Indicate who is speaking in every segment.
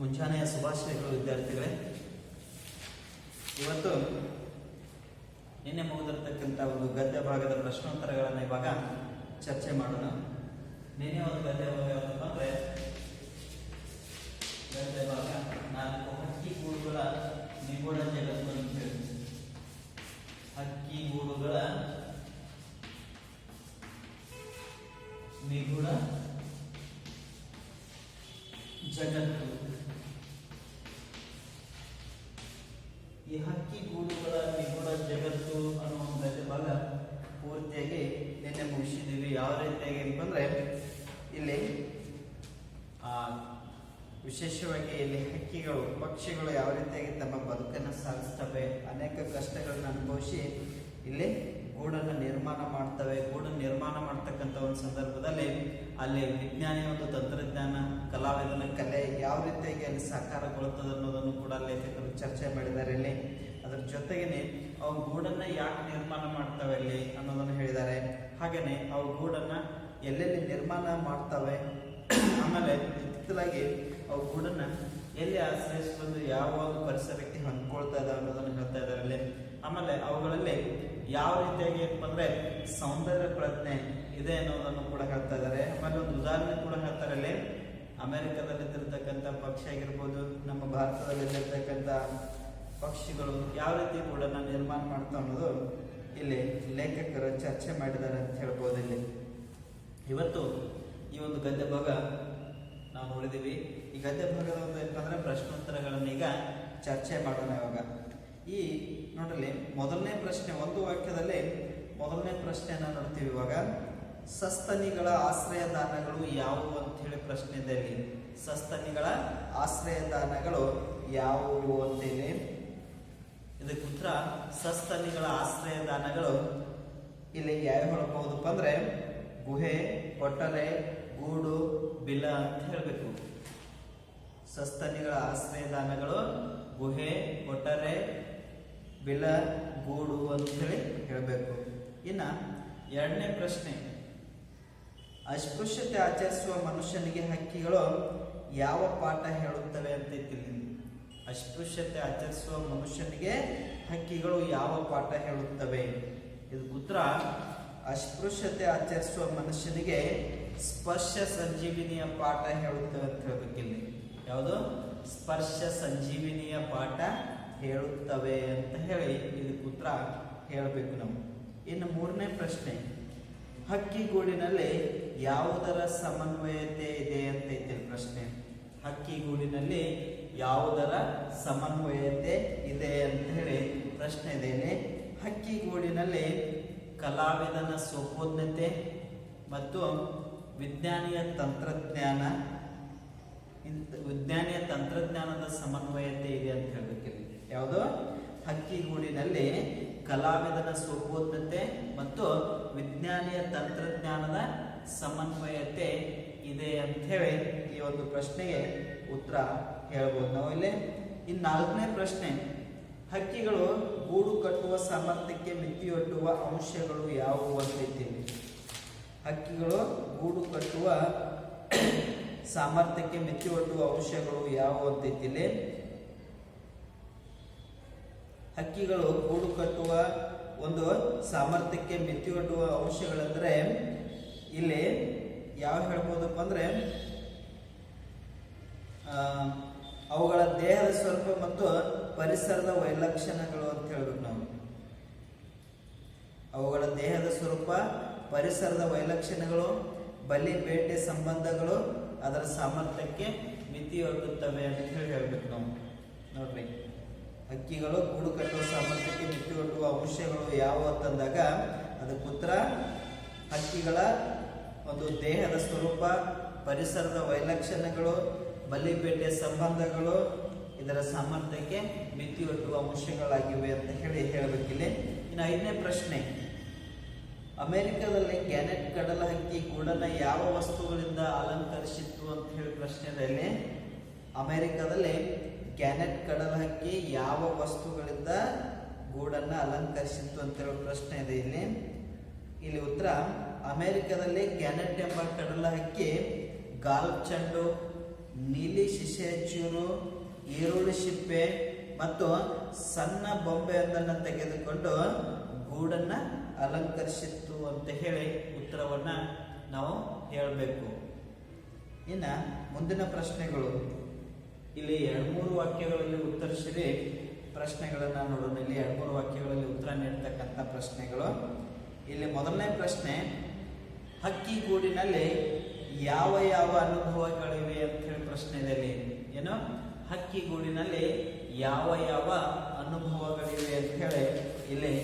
Speaker 1: ಮುಂಜಾನೆಯ ಶುಭಾಶಯಗಳು ವಿದ್ಯಾರ್ಥಿಗಳೇ. ಇವತ್ತು ನಿನ್ನೆ ಮುಗಿದಿರತಕ್ಕಂಥ ಒಂದು ಗದ್ಯ ಭಾಗದ ಪ್ರಶ್ನೋತ್ತರಗಳನ್ನು ಇವಾಗ ಚರ್ಚೆ ಮಾಡೋಣ. ನಿನ್ನೆ ಒಂದು ಗದ್ಯ ಭಾಗ ಯಾವ್ದಪ್ಪ ಅಂದ್ರೆ ಗದ್ಯ ಭಾಗ 4 ಹಕ್ಕಿಗೂಡುಗಳ ನಿಗೂಢ ಜಗತ್ತು ಅಂತ ಹೇಳಿ. ಹಕ್ಕಿಗೂಡುಗಳ ನಿಗೂಢ ಜಗತ್ತು. ಈ ಹಕ್ಕಿಗೂಡುಗಳ ನಿಗೂಢ ಜಗತ್ತು ಅನ್ನೋ ಒಂದು ಭಾಗ ಪೂರ್ತಿಯಾಗಿ ನಿನ್ನೆ ಮುಗಿಸಿದ್ದೀವಿ. ಯಾವ ರೀತಿಯಾಗಿ ಅಂತಂದ್ರೆ ಇಲ್ಲಿ ವಿಶೇಷವಾಗಿ ಇಲ್ಲಿ ಹಕ್ಕಿಗಳು ಪಕ್ಷಿಗಳು ಯಾವ ರೀತಿಯಾಗಿ ತಮ್ಮ ಬದುಕನ್ನು ಸಾಗಿಸ್ತವೆ, ಅನೇಕ ಕಷ್ಟಗಳನ್ನು ಅನುಭವಿಸಿ ಇಲ್ಲಿ ಗೂಡನ್ನು ನಿರ್ಮಾಣ ಮಾಡ್ತವೆ. ಗೂಡನ್ನು ನಿರ್ಮಾಣ ಮಾಡ್ತಕ್ಕಂಥ ಒಂದು ಸಂದರ್ಭದಲ್ಲಿ ಅಲ್ಲಿ ವಿಜ್ಞಾನಿಯ ಒಂದು ತಂತ್ರಜ್ಞಾನ, ಕಲಾವಿದನ ಕಲೆ ಯಾವ ರೀತಿಯಾಗಿ ಅಲ್ಲಿ ಸಾಕಾರಗೊಳ್ಳುತ್ತದೆ ಅನ್ನೋದನ್ನು ಕೂಡ ಲೇಖಕರು ಚರ್ಚೆ ಮಾಡಿದ್ದಾರೆ. ಇಲ್ಲಿ ಅದರ ಜೊತೆಗೇನೆ ಅವು ಗೂಡನ್ನ ಯಾಕೆ ನಿರ್ಮಾಣ ಮಾಡ್ತವೆ ಅಲ್ಲಿ ಅನ್ನೋದನ್ನು ಹೇಳಿದ್ದಾರೆ. ಹಾಗೇನೆ ಅವು ಗೂಡನ್ನ ಎಲ್ಲೆಲ್ಲಿ ನಿರ್ಮಾಣ ಮಾಡ್ತವೆ, ಆಮೇಲೆ ಇತ್ತಿತ್ತಲಾಗಿ ಅವು ಗೂಡನ್ನ ಎಲ್ಲಿ ಆಶ್ರಯಿಸಿಕೊಂಡು ಯಾವ ಒಂದು ಪರಿಸರಕ್ಕೆ ಹೊಂದ್ಕೊಳ್ತಾ ಇದಾವೆ ಅನ್ನೋದನ್ನು ಹೇಳ್ತಾ ಇದ್ದಾರೆ ಅಲ್ಲಿ. ಆಮೇಲೆ ಅವುಗಳಲ್ಲಿ ಯಾವ ರೀತಿಯಾಗಿ ಅಂದ್ರೆ ಸೌಂದರ್ಯ ಪ್ರಜ್ಞೆ ಇದೆ ಅನ್ನೋದನ್ನು ಕೂಡ ಹೇಳ್ತಾ ಇದ್ದಾರೆ. ಆಮೇಲೆ ಒಂದು ಉದಾಹರಣೆ ಕೂಡ ಹೇಳ್ತಾರೆ ಅಲ್ಲಿ. ಅಮೆರಿಕದಲ್ಲಿದ್ದಿರ್ತಕ್ಕಂಥ ಪಕ್ಷಿ ಆಗಿರ್ಬೋದು, ನಮ್ಮ ಭಾರತದಲ್ಲಿರ್ತಕ್ಕಂಥ ಪಕ್ಷಿಗಳು ಯಾವ ರೀತಿ ಗೂಡನ್ನ ನಿರ್ಮಾಣ ಮಾಡ್ತಾ ಅನ್ನೋದು ಇಲ್ಲಿ ಲೇಖಕರು ಚರ್ಚೆ ಮಾಡಿದ್ದಾರೆ ಅಂತ ಹೇಳ್ಬೋದು. ಇಲ್ಲಿ ಇವತ್ತು ಈ ಒಂದು ಗದ್ಯ ಭಾಗ ನಾವು ನೋಡಿದೀವಿ. ಈ ಗದ್ಯ ಭಾಗದ ಒಂದು ಏನಂದ್ರೆ ಪ್ರಶ್ನೋತ್ತರಗಳನ್ನು ಈಗ ಚರ್ಚೆ ಮಾಡೋಣ. ಇವಾಗ ಈ ನೋಡ್ರಿ ಮೊದಲನೇ ಪ್ರಶ್ನೆ, ಒಂದು ವಾಕ್ಯದಲ್ಲಿ ಮೊದಲನೇ ಪ್ರಶ್ನೆಯನ್ನ ನೋಡ್ತೀವಿ. ಇವಾಗ ಸಸ್ತನಿಗಳ ಆಶ್ರಯದಾನಗಳು ಯಾವುವು ಅಂತ ಹೇಳಿ ಪ್ರಶ್ನೆ ಇದೆ ಇಲ್ಲಿ. ಸಸ್ತನಿಗಳ ಆಶ್ರಯದಾನಗಳು ಯಾವುವು ಅಂತ ಹೇಳಿ ಇದಕ್ಕೆ ಉತ್ತರ ಸಸ್ತನಿಗಳ ಆಶ್ರಯದಾನಗಳು ಇಲ್ಲಿ ಯಾವ ಹೇಳ್ಬಹುದಪ್ಪ ಅಂದ್ರೆ ಗುಹೆ, ಕೊಠರೆ, ಗೂಡು, ಬಿಲ ಅಂತ ಹೇಳ್ಬೇಕು. ಸಸ್ತನಿಗಳ ಆಶ್ರಯದಾನಗಳು ಗುಹೆ, ಕೊಠರೆ, ಬಿಲ, ಗೂಡು ಅಂತ ಹೇಳಿ ಹೇಳ್ಬೇಕು. ಇನ್ನ ಎರಡನೇ ಪ್ರಶ್ನೆ, ಅಸ್ಪೃಶ್ಯತೆ ಆಚರಿಸುವ ಮನುಷ್ಯನಿಗೆ ಹಕ್ಕಿಗಳು ಯಾವ ಪಾಠ ಹೇಳುತ್ತವೆ ಅಂತ ಇತ್ತಿಲ್ಲಿ. ಅಸ್ಪೃಶ್ಯತೆ ಆಚರಿಸುವ ಮನುಷ್ಯನಿಗೆ ಹಕ್ಕಿಗಳು ಯಾವ ಪಾಠ ಹೇಳುತ್ತವೆ? ಇದಕ್ಕೆ ಉತ್ತರ ಅಸ್ಪೃಶ್ಯತೆ ಆಚರಿಸುವ ಮನುಷ್ಯನಿಗೆ ಸ್ಪರ್ಶ ಸಂಜೀವಿನಿಯ ಪಾಠ ಹೇಳುತ್ತವೆ ಅಂತ ಹೇಳ್ಬೇಕಿಲ್ಲಿ. ಯಾವುದು? ಸ್ಪರ್ಶ ಸಂಜೀವಿನಿಯ ಪಾಠ ಹೇಳುತ್ತವೆ ಅಂತ ಹೇಳಿ ಇದಕ್ಕೆ ಉತ್ತರ ಹೇಳಬೇಕು ನಾವು. ಇನ್ನು ಮೂರನೇ ಪ್ರಶ್ನೆ, ಹಕ್ಕಿಗೂಡಿನಲ್ಲಿ ಯಾವುದರ ಸಮನ್ವಯತೆ ಇದೆ ಅಂತ ಐತೆ ಪ್ರಶ್ನೆ. ಹಕ್ಕಿಗೂಡಿನಲ್ಲಿ ಯಾವುದರ ಸಮನ್ವಯತೆ ಇದೆ ಅಂತ ಹೇಳಿ ಪ್ರಶ್ನೆ ಇದೆ. ಹಕ್ಕಿಗೂಡಿನಲ್ಲಿ ಕಲಾವಿದನ ಸ್ವಬೋಧನತೆ ಮತ್ತು ವಿಜ್ಞಾನಿಯ ತಂತ್ರಜ್ಞಾನದ ಸಮನ್ವಯತೆ ಇದೆ ಅಂತ ಹೇಳ್ಬೇಕಿಲ್ಲಿ. ಯಾವುದು? ಹಕ್ಕಿಗೂಡಿನಲ್ಲಿ ಕಲಾವಿದನ ಸ್ವಬೋಧನತೆ ಮತ್ತು ವಿಜ್ಞಾನಿಯ ತಂತ್ರಜ್ಞಾನದ ಸಮನ್ವಯತೆ ಇದೆ ಅಂತ ಹೇಳಿ ಈ ಒಂದು ಪ್ರಶ್ನೆಗೆ ಉತ್ತರ ಹೇಳ್ಬೋದು ನಾವು ಇಲ್ಲಿ. ಇನ್ನು ನಾಲ್ಕನೇ ಪ್ರಶ್ನೆ, ಹಕ್ಕಿಗಳು ಗೂಡು ಕಟ್ಟುವ ಸಾಮರ್ಥ್ಯಕ್ಕೆ ಮಿತಿಯೊಡ್ಡುವ ಅಂಶಗಳು ಯಾವುವು ಅಂತ ಇದ್ದೀವಿ. ಹಕ್ಕಿಗಳು ಗೂಡು ಕಟ್ಟುವ ಸಾಮರ್ಥ್ಯಕ್ಕೆ ಮಿತಿಯೊಡ್ಡುವ ಅಂಶಗಳು ಯಾವುವು ಅಂತ ಇದ್ದಿಲ್ಲಿ. ಹಕ್ಕಿಗಳು ಗೂಡು ಕಟ್ಟುವ ಒಂದು ಸಾಮರ್ಥ್ಯಕ್ಕೆ ಮಿತಿಯೊಡ್ಡುವ ಅಂಶಗಳಂದ್ರೆ ಇಲ್ಲಿ ಯಾವ ಹೇಳ್ಬೋದಪ್ಪ ಅಂದ್ರೆ ಅವುಗಳ ದೇಹದ ಸ್ವರೂಪ ಮತ್ತು ಪರಿಸರದ ವೈಲಕ್ಷಣ್ಯಗಳು ಅಂತ ಹೇಳ್ಬೇಕು ನಾವು. ಅವುಗಳ ದೇಹದ ಸ್ವರೂಪ, ಪರಿಸರದ ವೈಲಕ್ಷಣ್ಯಗಳು, ಬಲಿ ಬೇಟೆ ಸಂಬಂಧಗಳು ಅದರ ಸಾಮರ್ಥ್ಯಕ್ಕೆ ಮಿತಿಯೊಡ್ಡುತ್ತವೆ ಅಂತ ಹೇಳಿ ಹೇಳ್ಬೇಕು ನಾವು. ನೋಡ್ರಿ, ಹಕ್ಕಿಗಳು ಗೂಡು ಕಟ್ಟುವ ಸಾಮರ್ಥ್ಯಕ್ಕೆ ಮಿತಿಯೊಡ್ಡುವ ಅಂಶಗಳು ಯಾವ ಅಂತಂದಾಗ ಅದಕ್ಕೆ ಉತ್ತರ ಹಕ್ಕಿಗಳ ಒಂದು ದೇಹದ ಸ್ವರೂಪ, ಪರಿಸರದ ವೈಲಕ್ಷಣ್ಯಗಳು, ಬಲಿಬೇಟೆ ಸಂಬಂಧಗಳು ಇದರ ಸಾಮರ್ಥ್ಯಕ್ಕೆ ಮಿತಿಯೊಡ್ಡುವ ಅಂಶಗಳಾಗಿವೆ ಅಂತ ಹೇಳಿ ಹೇಳಬೇಕಿಲ್ಲಿ. ಇನ್ನು ಐದನೇ ಪ್ರಶ್ನೆ, ಅಮೆರಿಕದಲ್ಲಿ ಗ್ಯಾನೆಟ್ ಕಡಲ ಹಕ್ಕಿ ಗೂಡನ್ನ ಯಾವ ವಸ್ತುಗಳಿಂದ ಅಲಂಕರಿಸಿತ್ತು ಅಂತ ಹೇಳಿ ಪ್ರಶ್ನೆ ಇದೆ ಇಲ್ಲಿ. ಅಮೆರಿಕದಲ್ಲಿ ಗ್ಯಾನೆಟ್ ಕಡಲ ಹಕ್ಕಿ ಯಾವ ವಸ್ತುಗಳಿಂದ ಗೂಡನ್ನ ಅಲಂಕರಿಸಿತ್ತು ಅಂತ ಹೇಳೋ ಪ್ರಶ್ನೆ ಇದೆ ಇಲ್ಲಿ. ಇಲ್ಲಿ ಉತ್ತರ ಅಮೆರಿಕದಲ್ಲಿ ಗ್ಯಾನೆಟ್ ಎಂಬ ಕಡಲ ಹಕ್ಕಿ ಗಾಲ್ಫ್ ಚೆಂಡು, ನೀಲಿ ಶಿಶೆಚೂರು, ಈರುಳ್ಳಿ ಸಿಪ್ಪೆ ಮತ್ತು ಸಣ್ಣ ಬೊಂಬೆಯೊಂದನ್ನು ತೆಗೆದುಕೊಂಡು ಗೂಡನ್ನ ಅಲಂಕರಿಸಿತ್ತು ಅಂತ ಹೇಳಿ ಉತ್ತರವನ್ನ ನಾವು ಹೇಳಬೇಕು. ಇನ್ನ ಮುಂದಿನ ಪ್ರಶ್ನೆಗಳು ಇಲ್ಲಿ 2-3 ವಾಕ್ಯಗಳಲ್ಲಿ ಉತ್ತರಿಸಿರಿ. ಪ್ರಶ್ನೆಗಳನ್ನ ನೋಡೋಣ. ಇಲ್ಲಿ 2-3 ವಾಕ್ಯಗಳಲ್ಲಿ ಉತ್ತರ ನೀಡ್ತಕ್ಕಂಥ ಪ್ರಶ್ನೆಗಳು. ಇಲ್ಲಿ ಮೊದಲನೇ ಪ್ರಶ್ನೆ, ಹಕ್ಕಿಗೂಡಿನಲ್ಲಿ ಯಾವ ಯಾವ ಅನುಭವಗಳಿವೆ ಅಂತ ಹೇಳಿ ಪ್ರಶ್ನೆ ಇದೆ. ಇಲ್ಲಿ ಏನು, ಹಕ್ಕಿಗೂಡಿನಲ್ಲಿ ಯಾವ ಯಾವ ಅನುಭವಗಳಿವೆ ಅಂತ ಹೇಳಿ ಇಲ್ಲಿ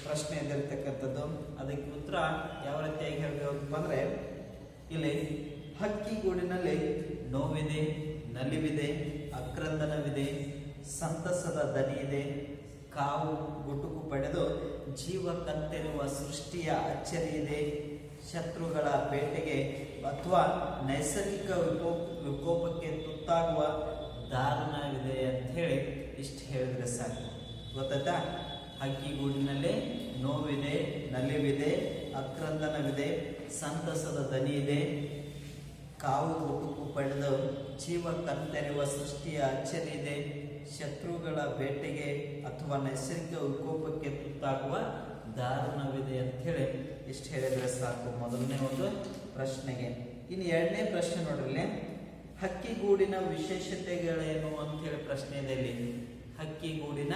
Speaker 1: ಪ್ರಶ್ನೆ ಇದ್ದಿರ್ತಕ್ಕಂಥದ್ದು. ಅದಕ್ಕೆ ಉತ್ತರ ಯಾವ ರೀತಿಯಾಗಿ ಹೇಳಬೇಕು ಅಂದ್ರೆ, ಇಲ್ಲಿ ಹಕ್ಕಿಗೂಡಿನಲ್ಲಿ ನೋವಿದೆ, ನಲಿವಿದೆ, ಆಕ್ರಂದನವಿದೆ, ಸಂತಸದ ದನಿ ಇದೆ, ಕಾವು ಗುಟುಕು ಪಡೆದು ಜೀವ ಕತ್ತರಿರುವ ಸೃಷ್ಟಿಯ ಅಚ್ಚರಿ ಇದೆ, ಶತ್ರುಗಳ ಬೇಟೆಗೆ ಅಥವಾ ನೈಸರ್ಗಿಕ ವಿಕೋಪಕ್ಕೆ ತುತ್ತಾಗುವ ದಾರುಣವಿದೆ ಅಂತ ಹೇಳಿ ಇಷ್ಟು ಹೇಳಿದ್ರೆ ಸಾಕು. ಗೊತ್ತಾಯ್ತಾ? ಹಕ್ಕಿಗೂಡಿನಲ್ಲಿ ನೋವಿದೆ, ನಲಿವಿದೆ, ಆಕ್ರಂದನವಿದೆ, ಸಂತಸದ ದನಿ ಇದೆ, ಕಾವು ಗುಟುಕು ಪಡೆದು ಜೀವ ಕತ್ತರಿಯುವ ಸೃಷ್ಟಿಯ ಅಚ್ಚರಿ ಇದೆ, ಶತ್ರುಗಳ ಬೇಟೆಗೆ ಅಥವಾ ನೈಸರ್ಗಿಕ ವಿಕೋಪಕ್ಕೆ ತುತ್ತಾಗುವ ದಾರುಣವಿದೆ ಅಂತ ಹೇಳಿ ಇಷ್ಟು ಹೇಳಿದ್ರೆ ಸಾಕು ಮೊದಲನೇ ಒಂದು ಪ್ರಶ್ನೆಗೆ. ಇನ್ನು ಎರಡನೇ ಪ್ರಶ್ನೆ ನೋಡ್ರಿ, ಹಕ್ಕಿಗೂಡಿನ ವಿಶೇಷತೆಗಳೇನು ಅಂತ ಹೇಳಿ ಪ್ರಶ್ನೆ ಇದೆ. ಇಲ್ಲಿ ಹಕ್ಕಿಗೂಡಿನ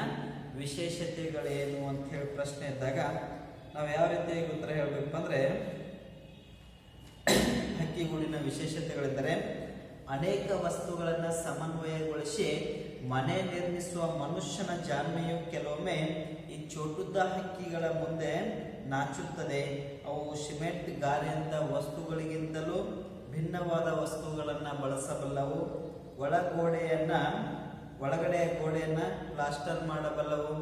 Speaker 1: ವಿಶೇಷತೆಗಳೇನು ಅಂತ ಹೇಳಿ ಪ್ರಶ್ನೆ ಇದ್ದಾಗ ನಾವು ಯಾವ ರೀತಿಯಾಗಿ ಉತ್ತರ ಹೇಳಬೇಕು ಅಂದ್ರೆ, ಹಕ್ಕಿಗೂಡಿನ ವಿಶೇಷತೆಗಳೆಂದರೆ ಅನೇಕ ವಸ್ತುಗಳನ್ನು ಸಮನ್ವಯಗೊಳಿಸಿ ಮನೆ ನಿರ್ಮಿಸುವ ಮನುಷ್ಯನ ಜಾಣ್ಮೆಯು ಕೆಲವೊಮ್ಮೆ ಈ ಚೋಟುದ್ದ ಹಕ್ಕಿಗಳ ಮುಂದೆ ನಾಚುತ್ತದೆ. ಅವು ಸಿಮೆಂಟ್ ಗಾರೆಯಂತ ವಸ್ತುಗಳಿಗಿಂತಲೂ ಭಿನ್ನವಾದ ವಸ್ತುಗಳನ್ನು ಬಳಸಬಲ್ಲವು. ಒಳಗಡೆಯ ಗೋಡೆಯನ್ನ ಪ್ಲಾಸ್ಟರ್ ಮಾಡಬಲ್ಲವು.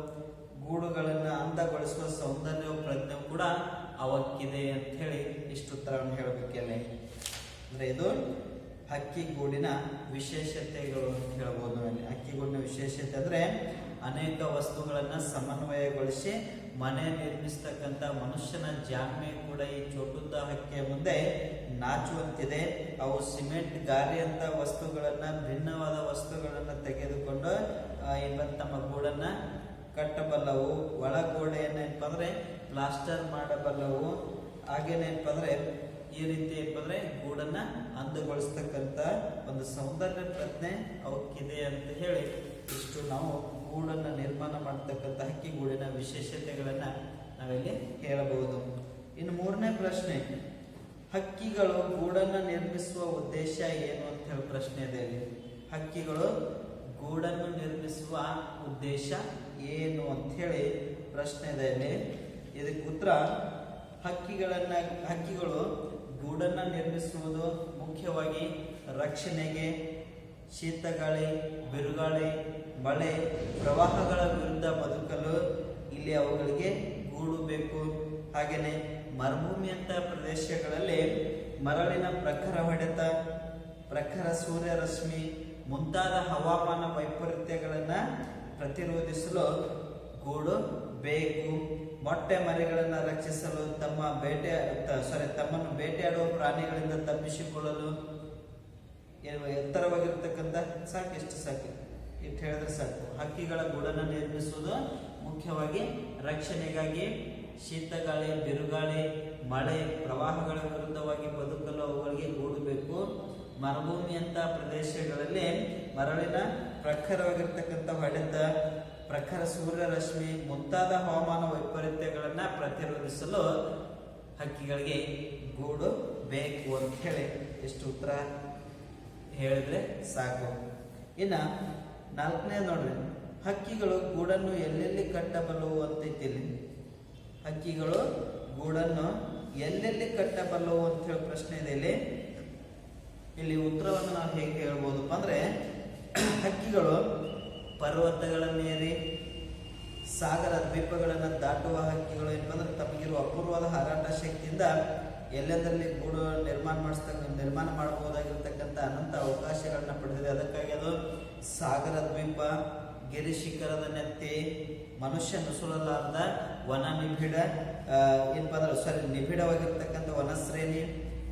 Speaker 1: ಗೂಡುಗಳನ್ನು ಅಂದಗೊಳಿಸುವ ಸೌಂದರ್ಯ ಪ್ರಜ್ಞೆ ಕೂಡ ಅವಕ್ಕಿದೆ ಅಂತ ಹೇಳಿ ಇಷ್ಟು ಉತ್ತರವನ್ನು ಹೇಳಬೇಕಲ್ಲ. ಅಂದ್ರೆ ಇದು ಹಕ್ಕಿಗೂಡಿನ ವಿಶೇಷತೆಗಳು ಅಂತ ಹೇಳ್ಬೋದು. ಹಕ್ಕಿಗೂಡಿನ ವಿಶೇಷತೆ ಅಂದ್ರೆ ಅನೇಕ ವಸ್ತುಗಳನ್ನ ಸಮನ್ವಯಗೊಳಿಸಿ ಮನೆ ನಿರ್ಮಿಸ್ತಕ್ಕಂಥ ಮನುಷ್ಯನ ಜಾಣ್ಮೆ ಕೂಡ ಈ ಚೋಟುದ್ದ ಹಕ್ಕಿಯ ಮುಂದೆ ನಾಚುವಂತಿದೆ. ಅವು ಸಿಮೆಂಟ್ ಗಾರೆಯಂತ ವಸ್ತುಗಳನ್ನ, ಭಿನ್ನವಾದ ವಸ್ತುಗಳನ್ನ ತೆಗೆದುಕೊಂಡು ತಮ್ಮ ಗೂಡನ್ನ ಕಟ್ಟಬಲ್ಲವು. ಒಳಗೋಡೆಯನ್ನ ಏನಪ್ಪ ಅಂದ್ರೆ ಪ್ಲಾಸ್ಟರ್ ಮಾಡಬಲ್ಲವು. ಹಾಗೇನೇನಪ್ಪ ಅಂದ್ರೆ ಈ ರೀತಿ ಏನಂದ್ರೆ ಗೂಡನ್ನ ಅಂದಗೊಳಿಸ್ತಕ್ಕಂಥ ಒಂದು ಸೌಂದರ್ಯ ಪ್ರಜ್ಞೆ ಅವಕ್ಕಿದೆ ಅಂತ ಹೇಳಿ ಇಷ್ಟು ನಾವು ಗೂಡನ್ನ ನಿರ್ಮಾಣ ಮಾಡತಕ್ಕಂಥ ಹಕ್ಕಿಗೂಡಿನ ವಿಶೇಷತೆಗಳನ್ನ ನಾವಿಲ್ಲಿ ಹೇಳಬಹುದು. ಇನ್ನು ಮೂರನೇ ಪ್ರಶ್ನೆ, ಹಕ್ಕಿಗಳು ಗೂಡನ್ನ ನಿರ್ಮಿಸುವ ಉದ್ದೇಶ ಏನು ಅಂತ ಹೇಳಿ ಪ್ರಶ್ನೆ ಇದೆ. ಹಕ್ಕಿಗಳು ಗೂಡನ್ನು ನಿರ್ಮಿಸುವ ಉದ್ದೇಶ ಏನು ಅಂತ ಹೇಳಿ ಪ್ರಶ್ನೆ ಇದೆ. ಇದಕ್ಕೆ ಉತ್ತರ, ಹಕ್ಕಿಗಳು ಗೂಡನ್ನ ನಿರ್ಮಿಸುವುದು ಮುಖ್ಯವಾಗಿ ರಕ್ಷಣೆಗೆ, ಶೀತಗಾಳಿ, ಬಿರುಗಾಳಿ, ಮಳೆ, ಪ್ರವಾಹಗಳ ವಿರುದ್ಧ ಬದುಕಲು ಇಲ್ಲಿ ಅವುಗಳಿಗೆ ಗೂಡು ಬೇಕು. ಹಾಗೆಯೇ ಮರುಭೂಮಿಯಂತ ಪ್ರದೇಶಗಳಲ್ಲಿ ಮರಳಿನ ಪ್ರಖರ ಹೊಡೆತ, ಪ್ರಖರ ಸೂರ್ಯರಶ್ಮಿ ಮುಂತಾದ ಹವಾಮಾನ ವೈಪರೀತ್ಯಗಳನ್ನು ಪ್ರತಿರೋಧಿಸಲು ಗೂಡು ಬೇಕು. ಮೊಟ್ಟೆ ಮರಿಗಳನ್ನು ರಕ್ಷಿಸಲು, ತಮ್ಮನ್ನು ಬೇಟೆಯಾಡುವ ಪ್ರಾಣಿಗಳಿಂದ ತಪ್ಪಿಸಿಕೊಳ್ಳಲು, ಎತ್ತರವಾಗಿರ್ತಕ್ಕಂಥ ಇಷ್ಟು ಸಾಕು, ಇಟ್ಟು ಹೇಳಿದ್ರೆ ಸಾಕು. ಹಕ್ಕಿಗಳ ಗೂಡನ್ನು ನಿರ್ಮಿಸುವುದು ಮುಖ್ಯವಾಗಿ ರಕ್ಷಣೆಗಾಗಿ, ಶೀತಗಾಳಿ, ಬಿರುಗಾಳಿ, ಮಳೆ, ಪ್ರವಾಹಗಳ ವಿರುದ್ಧವಾಗಿ ಬದುಕಲು ಅವುಗಳಿಗೆ ಗೂಡು ಬೇಕು. ಮರುಭೂಮಿಯಂತ ಪ್ರದೇಶಗಳಲ್ಲಿ ಮರಳಿನ ಪ್ರಖರವಾಗಿರ್ತಕ್ಕಂಥ ಹೊಡೆತ, ಪ್ರಖರ ಸೂರ್ಯರಶ್ಮಿ ಮುಂತಾದ ಹವಾಮಾನ ವೈಪರೀತ್ಯಗಳನ್ನ ಪ್ರತಿರೋಧಿಸಲು ಹಕ್ಕಿಗಳಿಗೆ ಗೂಡು ಬೇಕು ಅಂತ ಹೇಳಿ ಎಷ್ಟು ಉತ್ತರ ಹೇಳಿದ್ರೆ ಸಾಕು. ಇನ್ನ ನಾಲ್ಕನೇ ನೋಡ್ರಿ, ಹಕ್ಕಿಗಳು ಗೂಡನ್ನು ಎಲ್ಲೆಲ್ಲಿ ಕಟ್ಟಬಲ್ಲವು ಅಂತೈತಿ. ಹಕ್ಕಿಗಳು ಗೂಡನ್ನು ಎಲ್ಲೆಲ್ಲಿ ಕಟ್ಟಬಲ್ಲವು ಅಂತ ಹೇಳಿ ಪ್ರಶ್ನೆ ಇದೆ. ಇಲ್ಲಿ ಉತ್ತರವನ್ನು ನಾವು ಹೇಗೆ ಹೇಳ್ಬೋದಪ್ಪ ಅಂದ್ರೆ, ಹಕ್ಕಿಗಳು ಪರ್ವತಗಳನ್ನೇರಿ ಸಾಗರ ದ್ವೀಪಗಳನ್ನು ದಾಟುವ ಹಕ್ಕಿಗಳು ಏನಂದ್ರೆ ತಮಗಿರುವ ಅಪೂರ್ವವಾದ ಹಾರಾಟ ಶಕ್ತಿಯಿಂದ ಎಲ್ಲೆಂದರಲ್ಲಿ ಗೂಡು ನಿರ್ಮಾಣ ಮಾಡಬಹುದಾಗಿರ್ತಕ್ಕಂಥ ಅನಂತ ಅವಕಾಶಗಳನ್ನ ಪಡೆದಿದೆ. ಅದಕ್ಕಾಗಿ ಅದು ಸಾಗರ ದ್ವೀಪ, ಗಿರಿ ಶಿಖರದ ನೆತ್ತಿ, ಮನುಷ್ಯ ನುಸುಳಲಾರದ ವನ ನಿಬಿಡ ನಿಬಿಡವಾಗಿರ್ತಕ್ಕಂಥ ವನಶ್ರೇಣಿ,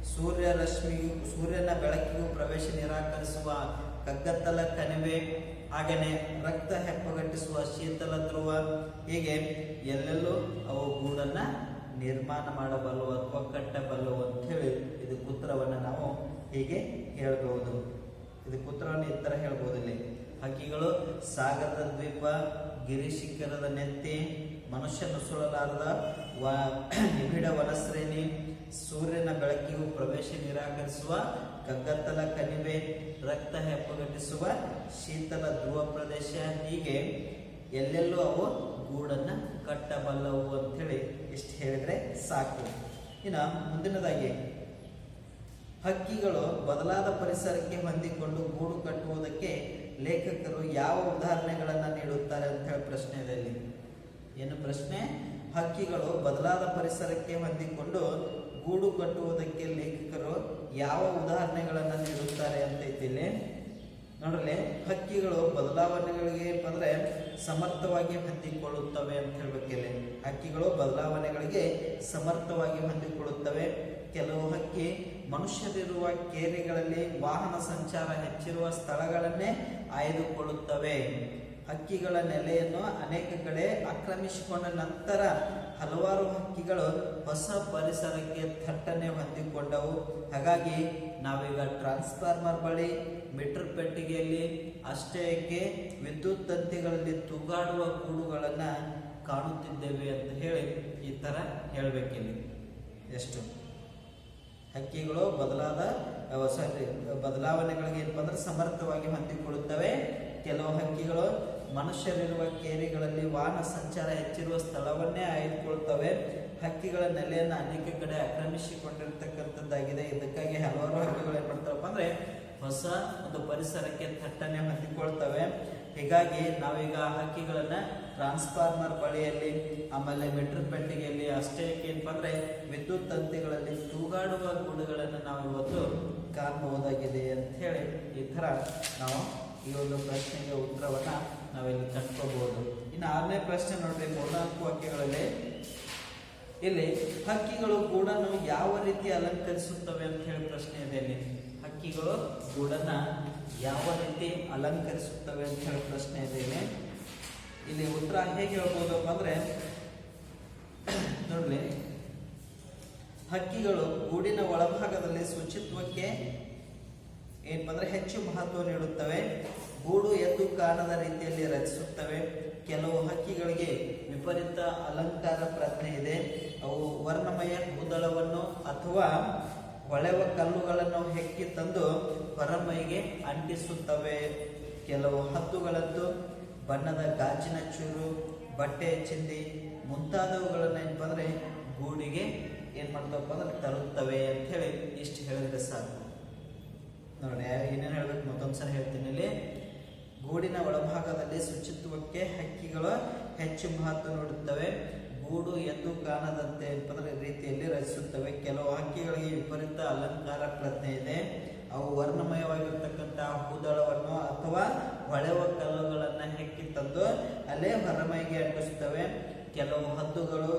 Speaker 1: ಸೂರ್ಯನ ಬೆಳಕಿಗೂ ಪ್ರವೇಶ ನಿರಾಕರಿಸುವ ಕಗ್ಗತ್ತಲ ಕಣಿವೆ, ಹಾಗೆಯೇ ರಕ್ತ ಹೆಪ್ಪಗಟ್ಟಿಸುವ ಶೀತಲ ಧ್ರುವ, ಹೀಗೆ ಎಲ್ಲೆಲ್ಲೂ ಅವು ಗೂಡನ್ನ ನಿರ್ಮಾಣ ಮಾಡಬಲ್ಲವು ಅಥವಾ ಕಟ್ಟಬಲ್ಲವು ಅಂತ ಹೇಳಿ ಇದಕ್ಕೆ ಉತ್ತರವನ್ನು ನಾವು ಹೀಗೆ ಹೇಳ್ಬಹುದು. ಇದಕ್ಕೆ ಉತ್ತರವನ್ನು ಈ ಥರ ಹೇಳ್ಬೋದು. ಇಲ್ಲಿ ಹಕ್ಕಿಗಳು ಸಾಗರದ ದ್ವೀಪ, ಗಿರಿ ಶಿಖರದ ನೆತ್ತಿ, ಮನುಷ್ಯ ನುಸುಳಲಾರದ ನಿಬಿಡ ವನಶ್ರೇಣಿ, ಸೂರ್ಯನ ಬೆಳಕಿಗೂ ಪ್ರವೇಶ ನಿರಾಕರಿಸುವ ಕಗ್ಗತ್ತಲ ಕಣಿವೆ, ರಕ್ತ ಹೆಪ್ಪಗಟ್ಟಿಸುವ ಶೀತಲ ಧ್ರುವ ಪ್ರದೇಶ, ಹೀಗೆ ಎಲ್ಲೆಲ್ಲೂ ಅವು ಗೂಡನ್ನ ಕಟ್ಟಬಲ್ಲವು ಅಂತೇಳಿ ಇಷ್ಟು ಹೇಳಿದ್ರೆ ಸಾಕು. ಇನ್ನು ಮುಂದಿನದಾಗಿ ಹಕ್ಕಿಗಳು ಬದಲಾದ ಪರಿಸರಕ್ಕೆ ಹೊಂದಿಕೊಂಡು ಗೂಡು ಕಟ್ಟುವುದಕ್ಕೆ ಲೇಖಕರು ಯಾವ ಉದಾಹರಣೆಗಳನ್ನ ನೀಡುತ್ತಾರೆ ಅಂತ ಹೇಳಿ ಪ್ರಶ್ನೆ ಇದೆ. ಇಲ್ಲಿ ಏನು ಪ್ರಶ್ನೆ? ಹಕ್ಕಿಗಳು ಬದಲಾದ ಪರಿಸರಕ್ಕೆ ಹೊಂದಿಕೊಂಡು ಗೂಡು ಕಟ್ಟುವುದಕ್ಕೆ ಲೇಖಕರು ಯಾವ ಉದಾಹರಣೆಗಳನ್ನ ನೀಡುತ್ತಾರೆ ಅಂತ ಐತಿಲ್ಲಿ ನೋಡ್ರಿ. ಹಕ್ಕಿಗಳು ಬದಲಾವಣೆಗಳಿಗೆ ಅಂದ್ರೆ ಸಮರ್ಥವಾಗಿ ಹೊಂದಿಕೊಳ್ಳುತ್ತವೆ ಅಂತ ಹೇಳ್ಬೇಕಿಲ್ಲ. ಹಕ್ಕಿಗಳು ಬದಲಾವಣೆಗಳಿಗೆ ಸಮರ್ಥವಾಗಿ ಹೊಂದಿಕೊಳ್ಳುತ್ತವೆ. ಕೆಲವು ಹಕ್ಕಿ ಮನುಷ್ಯರಿರುವ ಕೇರಿಗಳಲ್ಲಿ ವಾಹನ ಸಂಚಾರ ಹೆಚ್ಚಿರುವ ಸ್ಥಳಗಳನ್ನೇ ಆಯ್ದುಕೊಳ್ಳುತ್ತವೆ. ಹಕ್ಕಿಗಳ ನೆಲೆಯನ್ನು ಅನೇಕ ಕಡೆ ಆಕ್ರಮಿಸಿಕೊಂಡ ನಂತರ ಹಲವಾರು ಹಕ್ಕಿಗಳು ಹೊಸ ಪರಿಸರಕ್ಕೆ ಥಟ್ಟನೆ ಹೊಂದಿಕೊಂಡವು. ಹಾಗಾಗಿ ನಾವೀಗ ಟ್ರಾನ್ಸ್ಫಾರ್ಮರ್ ಬಳಿ, ಮೀಟರ್ ಪೆಟ್ಟಿಗೆಯಲ್ಲಿ, ಅಷ್ಟೇಕೆ ವಿದ್ಯುತ್ ತಂತಿಗಳಲ್ಲಿ ತೂಗಾಡುವ ಗೂಡುಗಳನ್ನ ಕಾಣುತ್ತಿದ್ದೇವೆ ಅಂತ ಹೇಳಿ ಈ ತರ ಹೇಳ್ಬೇಕಿಲ್ಲಿ. ಎಷ್ಟು ಹಕ್ಕಿಗಳು ಬದಲಾವಣೆಗಳಿಗೆ ಏನಪ್ಪ ಅಂದ್ರೆ ಸಮರ್ಥವಾಗಿ ಹೊಂದಿಕೊಳ್ಳುತ್ತವೆ. ಕೆಲವು ಹಕ್ಕಿಗಳು ಮನುಷ್ಯರಿರುವ ಕೇರಿಗಳಲ್ಲಿ ವಾಹನ ಸಂಚಾರ ಹೆಚ್ಚಿರುವ ಸ್ಥಳವನ್ನೇ ಆಯ್ದುಕೊಳ್ಳುತ್ತವೆ. ಹಕ್ಕಿಗಳ ನೆಲೆಯನ್ನು ಅನೇಕ ಕಡೆ ಆಕ್ರಮಿಸಿಕೊಂಡಿರ್ತಕ್ಕಂಥದ್ದಾಗಿದೆ. ಇದಕ್ಕಾಗಿ ಹಲವಾರು ಹಕ್ಕಿಗಳು ಏನ್ ಮಾಡ್ತಾವಪ್ಪ ಅಂದ್ರೆ ಹೊಸ ಒಂದು ಪರಿಸರಕ್ಕೆ ಥಟ್ಟನೆ ಹೊಂದಿಕೊಳ್ತವೆ. ಹೀಗಾಗಿ ನಾವೀಗ ಹಕ್ಕಿಗಳನ್ನ ಟ್ರಾನ್ಸ್ಫಾರ್ಮರ್ ಬಳಿಯಲ್ಲಿ, ಆಮೇಲೆ ಮೀಟರ್ ಪೆಟ್ಟಿಗೆಯಲ್ಲಿ, ಅಷ್ಟೇ ಏನಪ್ಪ ಅಂದ್ರೆ ವಿದ್ಯುತ್ ತಂತಿಗಳಲ್ಲಿ ತೂಗಾಡುವ ಗೂಡುಗಳನ್ನು ನಾವು ಇವತ್ತು ಕಾಣಬಹುದಾಗಿದೆ ಅಂತ ಹೇಳಿ ಈ ತರ ನಾವು ಈ ಒಂದು ಪ್ರಶ್ನೆಗೆ ಉತ್ತರವನ್ನ ನಾವಿಲ್ಲಿ ಕಂಡುಕೋಬಹುದು. ಇನ್ನು 6ನೇ ಪ್ರಶ್ನೆ ನೋಡ್ರಿ, 4 ವಾಕ್ಯಗಳಲ್ಲಿ ಇಲ್ಲಿ ಹಕ್ಕಿಗಳು ಗೂಡನ್ನು ಯಾವ ರೀತಿ ಅಲಂಕರಿಸುತ್ತವೆ ಅಂತ ಹೇಳಿ ಪ್ರಶ್ನೆ ಇದೆ. ಇಲ್ಲಿ ಹಕ್ಕಿಗಳು ಗೂಡನ್ನ ಯಾವ ರೀತಿ ಅಲಂಕರಿಸುತ್ತವೆ ಅಂತ ಹೇಳಿ ಪ್ರಶ್ನೆ ಇದೆ. ಇಲ್ಲಿ ಉತ್ತರ ಹೇಗೆ ಹೇಳ್ಬೋದು ಅಂದ್ರೆ ನೋಡ್ಲಿ, ಹಕ್ಕಿಗಳು ಗೂಡಿನ ಒಳಭಾಗದಲ್ಲಿ ಶುಚಿತ್ವಕ್ಕೆ ಏನಪ್ಪ ಅಂದ್ರೆ ಹೆಚ್ಚು ಮಹತ್ವ ನೀಡುತ್ತವೆ. ಗೂಡು ಎದ್ದು ಕಾಣದ ರೀತಿಯಲ್ಲಿ ರಚಿಸುತ್ತವೆ. ಕೆಲವು ಹಕ್ಕಿಗಳಿಗೆ ವಿಪರೀತ ಅಲಂಕಾರ ಪ್ರಜ್ಞೆ ಇದೆ. ಅವು ವರ್ಣಮಯ ಕೂದಲವನ್ನು ಅಥವಾ ಹೊಳೆವ ಕಲ್ಲುಗಳನ್ನು ಹೆಕ್ಕಿ ತಂದು ಹೊರಮೈಗೆ ಅಂಟಿಸುತ್ತವೆ. ಕೆಲವು ಹದ್ದುಗಳಂತೂ ಬಣ್ಣದ ಗಾಜಿನ ಚೂರು, ಬಟ್ಟೆ ಚಿಂದಿ ಮುಂತಾದವುಗಳನ್ನ ಏನಪ್ಪ ಅಂದ್ರೆ ಗೂಡಿಗೆ ಏನ್ ಮಾಡ್ತವಪ್ಪ ಅಂದ್ರೆ ತರುತ್ತವೆ ಅಂತ ಹೇಳಿ ಇಷ್ಟು ಹೇಳಿದ್ರೆ ಸಾಕು. ನೋಡಿ ಏನೇನು ಹೇಳ್ಬೇಕು ಮತ್ತೊಂದ್ಸಲ ಹೇಳ್ತೀನಿ. ಇಲ್ಲಿ ಗೂಡಿನ ಒಳಭಾಗದಲ್ಲಿ ಶುಚಿತ್ವಕ್ಕೆ ಹಕ್ಕಿಗಳು ಹೆಚ್ಚು ಮಹತ್ವ ನೀಡುತ್ತವೆ. ಗೂಡು ಎದ್ದು ಕಾಣದಂತೆ ರೀತಿಯಲ್ಲಿ ರಚಿಸುತ್ತವೆ. ಕೆಲವು ಹಕ್ಕಿಗಳಿಗೆ ವಿಪರೀತ ಅಲಂಕಾರ ಪ್ರಜ್ಞೆ ಇದೆ. ಅವು ವರ್ಣಮಯವಾಗಿರ್ತಕ್ಕಂಥ ಹೂದಳವನ್ನು ಅಥವಾ ಹೊಳೆವ ಕಲ್ಲುಗಳನ್ನ ಹೆಕ್ಕಿ ತಂದು ಅಲ್ಲೇ ಹೊರಮೈಗೆ ಅಂಟಿಸುತ್ತವೆ. ಕೆಲವು ಹದ್ದುಗಳು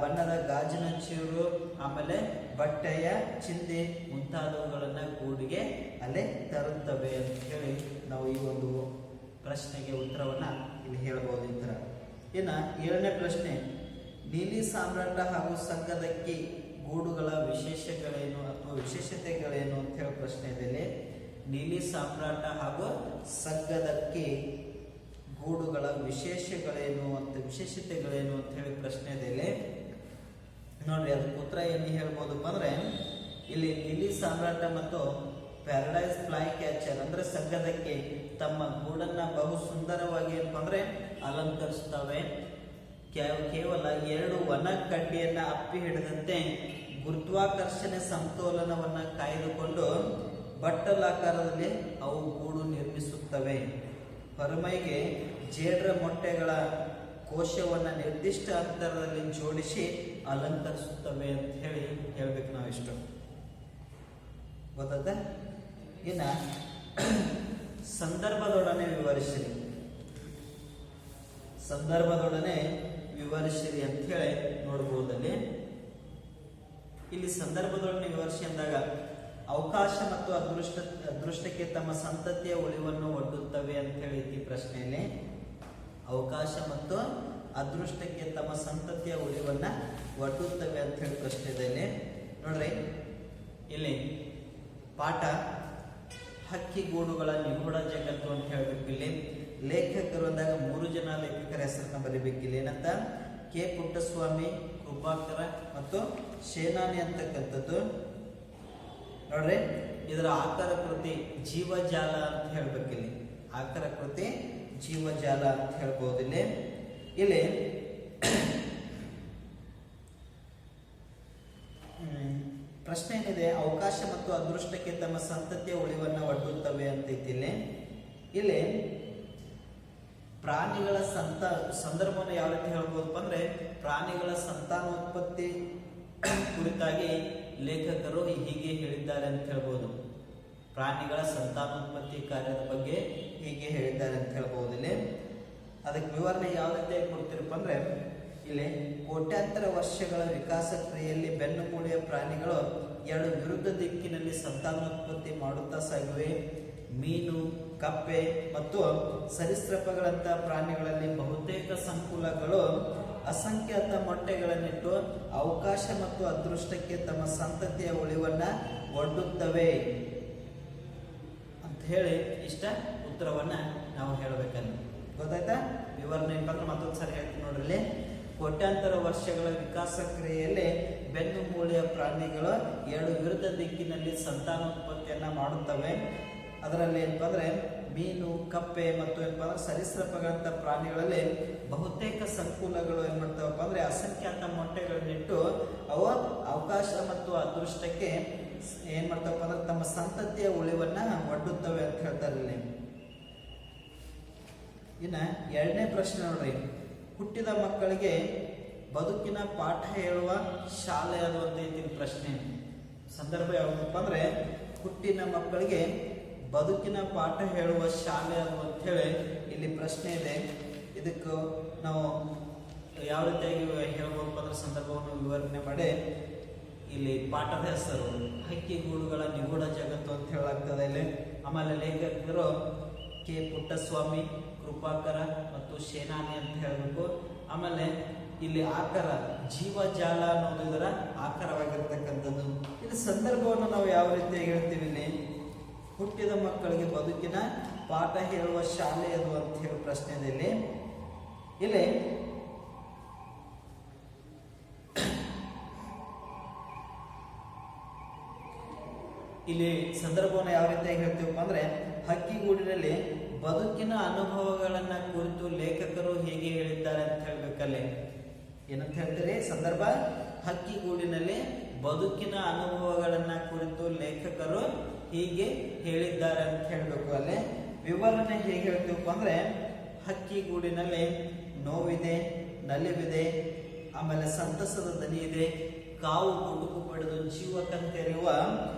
Speaker 1: ಬಣ್ಣದ ಗಾಜಿನ ಚೂರು, ಆಮೇಲೆ ಬಟ್ಟೆಯ ಚಿಂದಿ ಮುಂತಾದವುಗಳನ್ನ ಗೂಡಿಗೆ ಅಲ್ಲೇ ತರುತ್ತವೆ ಅಂತ ಹೇಳಿ ನಾವು ಈ ಒಂದು ಪ್ರಶ್ನೆಗೆ ಉತ್ತರವನ್ನ ಇಲ್ಲಿ ಹೇಳ್ಬೋದು ಈ ತರ. ಇನ್ನು 7ನೇ ಪ್ರಶ್ನೆ, ನೀಲಿ ಸಾಮ್ರಾಟ ಹಾಗೂ ಸಂಘದಕ್ಕಿ ಗೂಡುಗಳ ವಿಶೇಷಗಳೇನು ಅಥವಾ ವಿಶೇಷತೆಗಳೇನು ಅಂತ ಹೇಳಿ ಪ್ರಶ್ನೆ ಇದೆ. ನೀಲಿ ಸಾಮ್ರಾಟ ಹಾಗೂ ಸಂಘದಕ್ಕಿ ಗೂಡುಗಳ ವಿಶೇಷತೆಗಳೇನು ಅಂತ ಹೇಳಿ ಪ್ರಶ್ನೆ ಇದೆ. ನೋಡ್ರಿ ಅದಕ್ಕೆ ಉತ್ತರ ಏನು ಹೇಳ್ಬೋದಪ್ಪ ಅಂದ್ರೆ ಇಲ್ಲಿ ನೀಲಿ ಸಾಮ್ರಾಟ ಮತ್ತು ಪ್ಯಾರಡೈಸ್ ಫ್ಲೈ ಕ್ಯಾಚರ್ ಅಂದ್ರೆ ಸಂಘದಕ್ಕೆ ತಮ್ಮ ಗೂಡನ್ನ ಬಹು ಸುಂದರವಾಗಿ ಏನಪ್ಪ ಅಂದ್ರೆ ಅಲಂಕರಿಸುತ್ತವೆ. ಕೇವಲ 2 ವನ ಕಡ್ಡಿಯನ್ನ ಅಪ್ಪಿ ಹಿಡಿದಂತೆ ಗುರುತ್ವಾಕರ್ಷಣೆ ಸಮತೋಲನವನ್ನ ಕಾಯ್ದುಕೊಂಡು ಬಟ್ಟಲಾಕಾರದಲ್ಲಿ ಅವು ಗೂಡು ನಿರ್ಮಿಸುತ್ತವೆ. ಹೊರಮೈಗೆ ಜೇಡ್ರ ಮೊಟ್ಟೆಗಳ ಕೋಶವನ್ನ ನಿರ್ದಿಷ್ಟ ಅಂತರದಲ್ಲಿ ಜೋಡಿಸಿ ಅಲಂಕರಿಸುತ್ತವೆ ಅಂತ ಹೇಳಿ ಹೇಳ್ಬೇಕು ನಾವಿಷ್ಟು. ಗೊತ್ತಾದ? ಇನ್ನ ಸಂದರ್ಭದೊಡನೆ ವಿವರಿಸಿರಿ ಅಂತ ಹೇಳಿ ನೋಡ್ಬೋದಲ್ಲಿ ಇಲ್ಲಿ ಸಂದರ್ಭದೊಳಗೆ ವಿವರಿಸಿ ಅಂದಾಗ ಅವಕಾಶ ಮತ್ತು ಅದೃಷ್ಟಕ್ಕೆ ತಮ್ಮ ಸಂತತಿಯ ಉಳಿವನ್ನು ಒಡ್ಡುತ್ತವೆ ಅಂತ ಹೇಳಿ ಪ್ರಶ್ನೆಯಲ್ಲಿ ಅವಕಾಶ ಮತ್ತು ಅದೃಷ್ಟಕ್ಕೆ ತಮ್ಮ ಸಂತತಿಯ ಉಳಿವನ್ನ ಒಡ್ಡುತ್ತವೆ ಅಂತ ಹೇಳಿ ಪ್ರಶ್ನೆಯಲ್ಲಿ ನೋಡ್ರಿ ಇಲ್ಲಿ ಪಾಠ ಹಕ್ಕಿಗೂಡುಗಳ ನಿಗೂಢ ಜಗತ್ತು ಅಂತ ಹೇಳ್ಬೇಕು. ಇಲ್ಲಿ ಲೇಖಕರು ಅಂದಾಗ 3 ಜನ ಲೇಖಕರ ಹೆಸರನ್ನ ಬರೀಬೇಕು. ಇಲ್ಲಿ ಏನಂತ ಕೆ ಪುಟ್ಟಸ್ವಾಮಿ, ಕೃಪಾಕರ ಮತ್ತು ಸೇನಾನಿ ಅಂತಕ್ಕಂಥದ್ದು. ನೋಡ್ರಿ ಇದರ ಆಕಾರ ಕೃತಿ ಜೀವಜಾಲ ಅಂತ ಹೇಳ್ಬೇಕು. ಇಲ್ಲಿ ಆಕಾರ ಕೃತಿ ಜೀವಜಾಲ ಅಂತ ಹೇಳ್ಬಹುದು. ಇಲ್ಲಿ ಪ್ರಶ್ನೆ ಏನಿದೆ, ಅವಕಾಶ ಮತ್ತು ಅದೃಷ್ಟಕ್ಕೆ ತಮ್ಮ ಸಂತತಿಯ ಉಳಿವನ್ನ ಒಡ್ಡುತ್ತವೆ ಅಂತೈತಿ. ಇಲ್ಲಿ ಪ್ರಾಣಿಗಳ ಸಂದರ್ಭವನ್ನು ಯಾವ ರೀತಿ ಹೇಳ್ಬೋದಪ್ಪ ಅಂದ್ರೆ ಪ್ರಾಣಿಗಳ ಸಂತಾನೋತ್ಪತ್ತಿ ಕುರಿತಾಗಿ ಲೇಖಕರು ಹೀಗೆ ಹೇಳಿದ್ದಾರೆ ಅಂತ ಹೇಳ್ಬೋದು. ಪ್ರಾಣಿಗಳ ಸಂತಾನೋತ್ಪತ್ತಿ ಕಾರ್ಯದ ಬಗ್ಗೆ ಹೀಗೆ ಹೇಳಿದ್ದಾರೆ ಅಂತ ಹೇಳ್ಬೋದು. ಅದಕ್ಕೆ ವಿವರಣೆ ಯಾವ ರೀತಿಯಾಗಿ ಕೊಡ್ತಿರಪ್ಪ ಅಂದ್ರೆ ಇಲ್ಲಿ ಕೋಟ್ಯಾಂತರ ವರ್ಷಗಳ ವಿಕಾಸ ಕ್ರಿಯೆಯಲ್ಲಿ ಬೆನ್ನು ಮೂಳೆಯ ಪ್ರಾಣಿಗಳು 2 ವಿರುದ್ಧ ದಿಕ್ಕಿನಲ್ಲಿ ಸಂತಾನೋತ್ಪತ್ತಿ ಮಾಡುತ್ತಾ ಸಾಗಿವೆ. ಮೀನು, ಕಪ್ಪೆ ಮತ್ತು ಸರೀಸೃಪಗಳಂತಹ ಪ್ರಾಣಿಗಳಲ್ಲಿ ಬಹುತೇಕ ಸಂಕುಲಗಳು ಅಸಂಖ್ಯಾತ ಮೊಟ್ಟೆಗಳನ್ನಿಟ್ಟು ಅವಕಾಶ ಮತ್ತು ಅದೃಷ್ಟಕ್ಕೆ ತಮ್ಮ ಸಂತತಿಯ ಉಳಿವನ್ನ ಒಡ್ಡುತ್ತವೆ ಅಂತ ಹೇಳಿ ಇಷ್ಟ ಉತ್ತರವನ್ನ ನಾವು ಹೇಳಬೇಕಲ್ಲ. ಗೊತ್ತಾಯ್ತಾ? ವಿವರಣೆ ಬಂದ್ರೆ ಮತ್ತೊಂದ್ಸರಿ ಹೇಳ್ತೀನಿ ನೋಡ್ರಿ. ಕೋಟ್ಯಾಂತರ ವರ್ಷಗಳ ವಿಕಾಸ ಕ್ರಿಯೆಯಲ್ಲಿ ಬೆನ್ನು ಮೂಳೆಯ ಪ್ರಾಣಿಗಳು 2 ವಿರುದ್ಧ ದಿಕ್ಕಿನಲ್ಲಿ ಸಂತಾನೋತ್ಪತ್ತಿಯನ್ನ ಮಾಡುತ್ತವೆ. ಅದರಲ್ಲಿ ಏನಪ್ಪ ಅಂದ್ರೆ ಮೀನು, ಕಪ್ಪೆ ಮತ್ತು ಏನಪ್ಪ ಅಂದ್ರೆ ಸರೀಸೃಪಗಳಂತ ಪ್ರಾಣಿಗಳಲ್ಲಿ ಬಹುತೇಕ ಸಂಕುಲಗಳು ಏನ್ ಮಾಡ್ತಾವಪ್ಪ ಅಂದ್ರೆ ಅಸಂಖ್ಯಾತ ಮೊಟ್ಟೆಗಳನ್ನಿಟ್ಟು ಅವು ಅವಕಾಶ ಮತ್ತು ಅದೃಷ್ಟಕ್ಕೆ ಏನ್ ಮಾಡ್ತಾವಪ್ಪ ಅಂದ್ರೆ ತಮ್ಮ ಸಂತತಿಯ ಉಳಿವನ್ನ ಒಡ್ಡುತ್ತವೆ ಅಂತ ಹೇಳ್ತಾರೆ. ಇನ್ನ 2ನೇ ಪ್ರಶ್ನೆ ನೋಡ್ರಿ, ಹುಟ್ಟಿದ ಮಕ್ಕಳಿಗೆ ಬದುಕಿನ ಪಾಠ ಹೇಳುವ ಶಾಲೆ ಅದು ಅಂತ ಪ್ರಶ್ನೆ. ಸಂದರ್ಭ ಯಾವ್ದಪ್ಪ ಅಂದ್ರೆ ಹುಟ್ಟಿನ ಮಕ್ಕಳಿಗೆ ಬದುಕಿನ ಪಾಠ ಹೇಳುವ ಶಾಲೆ ಅದು ಅಂತ ಹೇಳಿ ಇಲ್ಲಿ ಪ್ರಶ್ನೆ ಇದೆ. ಇದಕ್ಕೆ ನಾವು ಯಾವ ರೀತಿಯಾಗಿ ಹೇಳ್ಬೇಕು ಅಂದ್ರೆ ಸಂದರ್ಭವನ್ನು ವಿವರಣೆ ಮಾಡಿ ಇಲ್ಲಿ ಪಾಠದ ಹೆಸರು ಹಕ್ಕಿಗೂಡುಗಳ ನಿಗೂಢ ಜಗತ್ತು ಅಂತ ಹೇಳಾಗ್ತದೆ ಇಲ್ಲಿ. ಆಮೇಲೆ ಲೇಖಕರು ಕೆ ಪುಟ್ಟಸ್ವಾಮಿ, ಕೃಪಾಕರ ಮತ್ತು ಸೇನಾನಿ ಅಂತ ಹೇಳಬೇಕು. ಆಮೇಲೆ ಇಲ್ಲಿ ಆಕಾರ ಜೀವಜಾಲ ಅನ್ನೋದು ಇದರ ಆಕಾರವಾಗಿರ್ತಕ್ಕಂಥದ್ದು. ಇದು ಸಂದರ್ಭವನ್ನು ನಾವು ಯಾವ ರೀತಿ ಹೇಳ್ತೀವಿ, ಇಲ್ಲಿ ಹುಟ್ಟಿದ ಮಕ್ಕಳಿಗೆ ಬದುಕಿನ ಪಾಠ ಹೇಳುವ ಶಾಲೆ ಅದು ಅಂತ ಹೇಳಿ ಪ್ರಶ್ನೆ ಇದೆ. ಇಲ್ಲಿ ಇಲ್ಲಿ ಸಂದರ್ಭವನ್ನು ಯಾವ ರೀತಿಯಾಗಿ ಹೇಳ್ತೀವಪ್ಪ ಅಂದ್ರೆ ಹಕ್ಕಿಗೂಡಿನಲ್ಲಿ ಬದುಕಿನ ಅನುಭವಗಳನ್ನ ಕುರಿತು ಲೇಖಕರು ಹೇಗೆ ಹೇಳಿದ್ದಾರೆ ಅಂತ ಹೇಳ್ಬೇಕಲ್ಲಿ. ಏನಂತ ಹೇಳ್ತೀರಿ? ಸಂದರ್ಭ ಹಕ್ಕಿಗೂಡಿನಲ್ಲಿ ಬದುಕಿನ ಅನುಭವಗಳನ್ನ ಕುರಿತು ಲೇಖಕರು ಹೀಗೆ ಹೇಳಿದ್ದಾರೆ ಅಂತ ಹೇಳ್ಬೇಕು. ಅಲ್ಲಿ ವಿವರಣೆ ಹೇಗೆ ಹೇಳ್ತೀವಪ್ಪ ಅಂದ್ರೆ ಹಕ್ಕಿಗೂಡಿನಲ್ಲಿ ನೋವಿದೆ, ನಲಿವಿದೆ, ಆಮೇಲೆ ಸಂತಸದ ದನಿ ಇದೆ, ಕಾವು ಗುಡುಗು ಪಡೆದು ಜೀವ ಕಣ್ತೆರೆಯುವ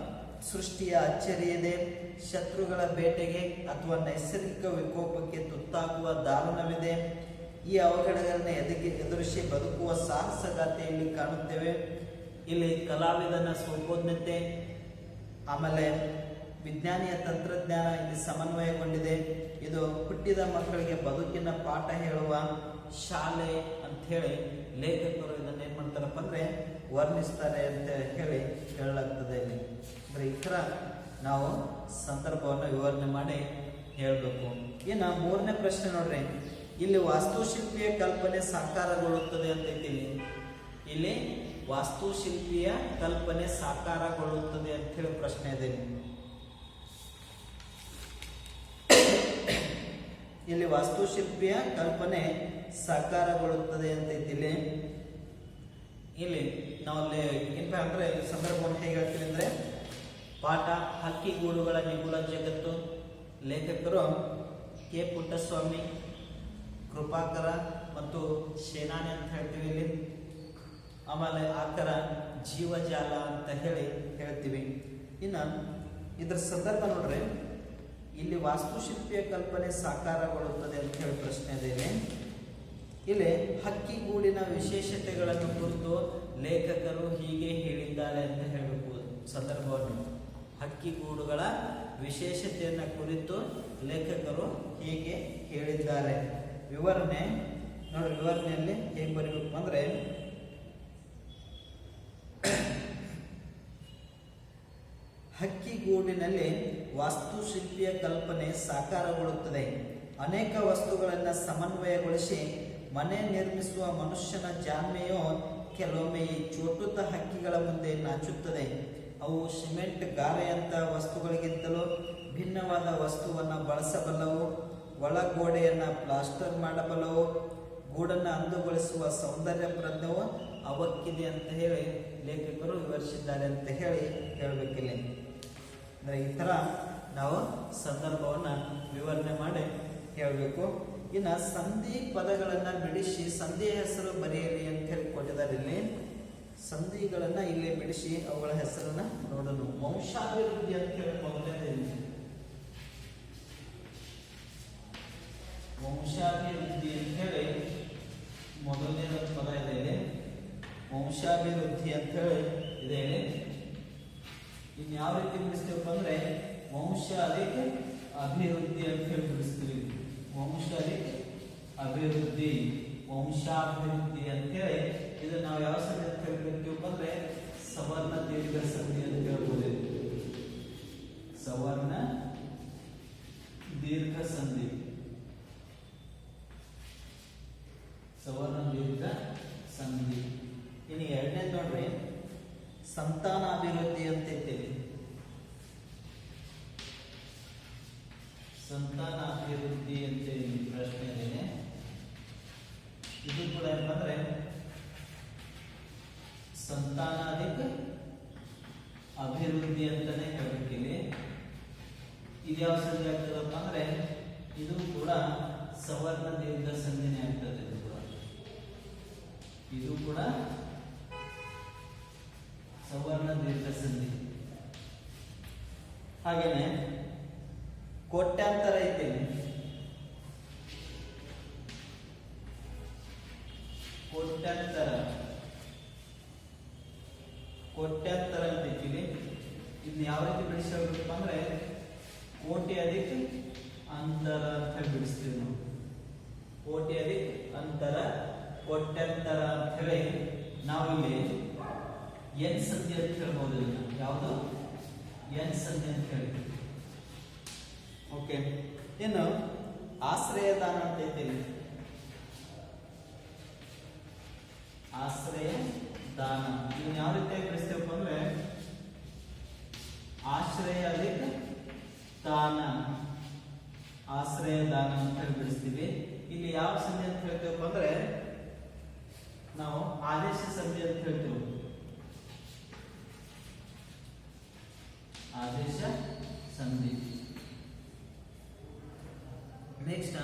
Speaker 1: ಸೃಷ್ಟಿಯ ಅಚ್ಚರಿ ಇದೆ, ಶತ್ರುಗಳ ಬೇಟೆಗೆ ಅಥವಾ ನೈಸರ್ಗಿಕ ವಿಕೋಪಕ್ಕೆ ತುತ್ತಾಗುವ ದಾರುಣವಿದೆ. ಈ ಅವಘಡಗಳನ್ನ ಎದುರಿಸಿ ಬದುಕುವ ಸಾಹಸಗಾಥೆಯಲ್ಲಿ ಕಾಣುತ್ತೇವೆ. ಇಲ್ಲಿ ಕಲಾವಿದನ ಸ್ವಬೋಧನತೆ, ಆಮೇಲೆ ವಿಜ್ಞಾನಿಯ ತಂತ್ರಜ್ಞಾನ ಇಲ್ಲಿ ಸಮನ್ವಯಗೊಂಡಿದೆ. ಇದು ಹುಟ್ಟಿದ ಮಕ್ಕಳಿಗೆ ಬದುಕಿನ ಪಾಠ ಹೇಳುವ ಶಾಲೆ ಅಂತ ಹೇಳಿ ಲೇಖಕರು ಇದನ್ನ ಏನ್ ಮಾಡ್ತಾರಪ್ಪ ಅಂದ್ರೆ ವರ್ಣಿಸ್ತಾರೆ ಅಂತ ಹೇಳಿ ಹೇಳಲಾಗ್ತದೆ. ಇಲ್ಲಿ ಅಂದ್ರೆ ಈ ತರ ನಾವು ಸಂದರ್ಭವನ್ನು ವಿವರಣೆ ಮಾಡಿ ಹೇಳ್ಬೇಕು. ಇನ್ನು 3ನೇ ಪ್ರಶ್ನೆ ನೋಡ್ರಿ, ಇಲ್ಲಿ ವಾಸ್ತುಶಿಲ್ಪಿಯ ಕಲ್ಪನೆ ಸಾಕಾರಗೊಳ್ಳುತ್ತದೆ ಅಂತ ಐತಿ. ಇಲ್ಲಿ ವಾಸ್ತುಶಿಲ್ಪಿಯ ಕಲ್ಪನೆ ಸಾಕಾರಗೊಳ್ಳುತ್ತದೆ ಅಂತ ಹೇಳಿ ಪ್ರಶ್ನೆ ಇದೆ. ಇಲ್ಲಿ ವಾಸ್ತುಶಿಲ್ಪಿಯ ಕಲ್ಪನೆ ಸಾಕಾರಗೊಳ್ಳುತ್ತದೆ ಅಂತ ಐತಿ. ಇಲ್ಲಿ ನಾವು ಏನಪ್ಪ ಅಂದ್ರೆ ಸಂದರ್ಭವನ್ನು ಹೇಗೆ ಹೇಳ್ತೀವಿ ಅಂದ್ರೆ ಪಾಠ ಹಕ್ಕಿಗೂಡುಗಳ ನಿಗೂಢ ಜಗತ್ತು, ಲೇಖಕರು ಕೆ ಪುಟ್ಟಸ್ವಾಮಿ, ಕೃಪಾಕರ ಮತ್ತು ಸೇನಾನಿ ಅಂತ ಹೇಳ್ತೀವಿ ಇಲ್ಲಿ. ಆಮೇಲೆ ಆಕರ ಜೀವಜಾಲ ಅಂತ ಹೇಳಿ ಹೇಳ್ತೀವಿ. ಇನ್ನು ಇದ್ರ ಸಂದರ್ಭ ನೋಡ್ರಿ, ಇಲ್ಲಿ ವಾಸ್ತುಶಿಲ್ಪಿಯ ಕಲ್ಪನೆ ಸಾಕಾರಗೊಳ್ಳುತ್ತದೆ ಅಂತ ಹೇಳಿ ಪ್ರಶ್ನೆ ಇದೆ. ಇಲ್ಲಿ ಹಕ್ಕಿಗೂಡಿನ ವಿಶೇಷತೆಗಳನ್ನು ಕುರಿತು ಲೇಖಕರು ಹೀಗೆ ಹೇಳಿದ್ದಾರೆ ಅಂತ ಹೇಳಬೇಕು ಸಂದರ್ಭವನ್ನು. ಹಕ್ಕಿಗೂಡುಗಳ ವಿಶೇಷತೆಯನ್ನು ಕುರಿತು ಲೇಖಕರು ಹೀಗೆ ಹೇಳಿದ್ದಾರೆ. ವಿವರಣೆ ನೋಡಿ, ವಿವರಣೆಯಲ್ಲಿ ಹೇಗೆ ಬರೀಬೇಕು ಅಂದ್ರೆ, ಹಕ್ಕಿಗೂಡಿನಲ್ಲಿ ವಾಸ್ತುಶಿಲ್ಪಿಯ ಕಲ್ಪನೆ ಸಾಕಾರಗೊಳ್ಳುತ್ತದೆ. ಅನೇಕ ವಸ್ತುಗಳನ್ನು ಸಮನ್ವಯಗೊಳಿಸಿ ಮನೆ ನಿರ್ಮಿಸುವ ಮನುಷ್ಯನ ಜಾಣ್ಮೆಯು ಕೆಲವೊಮ್ಮೆ ಈ ಚೋಟುತ ಹಕ್ಕಿಗಳ ಮುಂದೆ ನಾಚುತ್ತದೆ. ಅವು ಸಿಮೆಂಟ್ ಗಾರೆಯಂಥ ವಸ್ತುಗಳಿಗಿಂತಲೂ ಭಿನ್ನವಾದ ವಸ್ತುವನ್ನು ಬಳಸಬಲ್ಲವು. ಒಳಗೋಡೆಯನ್ನು ಪ್ಲಾಸ್ಟರ್ ಮಾಡಬಲ್ಲವು. ಗೂಡನ್ನು ಅಂದುಗೊಳಿಸುವ ಸೌಂದರ್ಯ ಪ್ರಜ್ಞವು ಅವಕ್ಕಿದೆ ಅಂತ ಹೇಳಿ ಲೇಖಕರು ವಿವರಿಸಿದ್ದಾರೆ ಅಂತ ಹೇಳಬೇಕಿಲ್ಲ. ಅಂದರೆ ಈ ಥರ ನಾವು ಸಂದರ್ಭವನ್ನು ವಿವರಣೆ ಮಾಡಿ ಹೇಳಬೇಕು. ಇನ್ನು ಸಂಧಿ ಪದಗಳನ್ನು ಬಿಡಿಸಿ ಸಂಧಿಯ ಹೆಸರು ಬರೆಯಿರಿ ಅಂತ ಹೇಳಿ ಕೊಟ್ಟಿದ್ದಾರೆ. ಇಲ್ಲಿ ಸಂಧಿಗಳನ್ನ ಇಲ್ಲಿ ಬಿಡಿಸಿ ಅವುಗಳ ಹೆಸರನ್ನ ನೋಡೋಣ. ವಂಶಾಭಿವೃದ್ಧಿ ಅಂತ ಹೇಳಿ ಮೊದಲನೇದು, ವಂಶಾಭಿವೃದ್ಧಿ ಅಂತ ಹೇಳಿ ಮೊದಲನೇದ ಪದ ಇದೆ ಇಲ್ಲಿ. ವಂಶಾಭಿವೃದ್ಧಿ ಅಂತ ಹೇಳಿ ಇದೆ ಇಲ್ಲಿ. ಇನ್ನು ಯಾವ ರೀತಿ ಬಿಡಿಸ್ತೀವಪ್ಪ ಅಂದ್ರೆ, ವಂಶ ಅದಕ್ಕೆ ಅಭಿವೃದ್ಧಿ ಅಂತ ಹೇಳಿ ಬಿಡಿಸ್ತೀವಿ. ವಂಶ ಅದಕ್ಕೆ ಅಭಿವೃದ್ಧಿ, ವಂಶಾಭಿವೃದ್ಧಿ ಅಂತ ಹೇಳಿ ಇದು ನಾವು ಯಾವ ಸಂಧಿ ಅಂತ ಹೇಳ್ತೀವಪ್ಪ ಅಂದ್ರೆ, ಸವರ್ಣ ದೀರ್ಘ ಸಂಧಿ ಅಂತ ಹೇಳ್ಬೋದು. ಸವರ್ಣ ದೀರ್ಘ ಸಂಧಿ, ಸವರ್ಣ ದೀರ್ಘ ಸಂಧಿ. ಇನ್ನು ಎರಡನೇ ನೋಡ್ರಿ, ಸಂತಾನಾಭಿವೃದ್ಧಿ ಅಂತ ಇರ್ತೀವಿ. ಸಂತಾನಾಭಿವೃದ್ಧಿ ಅಂತ ಪ್ರಶ್ನೆ ಇದೆ. ಇದು ಕೂಡ ಏನಂದ್ರೆ ಸಂತಾನಾಧಿಕ ಅಭಿವೃದ್ಧಿ ಅಂತಾನೆ ಹೇಳ್ಬೇಕಿಲ್ಲಿ. ಇದು ಯಾವ ಸಂಧಿ ಆಗ್ತದಪ್ಪ ಅಂದ್ರೆ, ಇದು ಕೂಡ ಸವರ್ಣ ದೀರ್ಘ ಸಂಧಿನೇ ಆಗ್ತದೆ. ಇದು ಕೂಡ ಸವರ್ಣ ದೀರ್ಘ ಸಂಧಿ. ಹಾಗೇನೆ ಕೋಟ್ಯಾಂತರ ಐತಿ. ಕೋಟ್ಯಾಂತರ, ಕೋಟ್ಯಾಂತರ ಅಂತ ಐತಿವಿ. ಇದನ್ನ ಯಾವ ರೀತಿ ಬಿಡಿಸಬೇಕಪ್ಪ ಅಂದ್ರೆ, ಕೋಟಿ ಅಧಿಕ ಅಂತರ ಅಂತ ಹೇಳಿ ಬಿಡಿಸ್ತೀವಿ ನಾವು. ಕೋಟಿ ಅಧಿಕ ಅಂತರ, ಕೋಟ್ಯಾಂತರ ಅಂತ ಹೇಳಿ ನಾವಿಲ್ಲಿ ಎನ್ ಸಂಧಿ ಅಂತ ಹೇಳ್ಬೋದು. ಯಾವುದು ಎನ್ ಸಂಧಿ ಅಂತ ಹೇಳಿ. ಓಕೆ, ಇನ್ನು ಆಶ್ರಯದಾನ ಅಂತ ಐತಿ. ಆಶ್ರಯ ದಾನ ಇದನ್ನ ಯಾವ ರೀತಿಯಾಗಿ ಬಿಡಿಸ್ತೇವಪ್ಪ ಅಂದ್ರೆ, ಆಶ್ರಯ ಅಧಿಕ ದಾನ, ಆಶ್ರಯ ದಾನ ಅಂತ ಹೇಳಿ ಬಿಡಿಸ್ತೀವಿ. ಇಲ್ಲಿ ಯಾವ ಸಂಧಿ ಅಂತ ಹೇಳ್ತೀವಪ್ಪ ಅಂದ್ರೆ, ನಾವು ಆದೇಶ ಸಂಧಿ ಅಂತ ಹೇಳ್ತೀವಿ. ಆದೇಶ ಸಂಧಿ. ನೆಕ್ಸ್ಟ್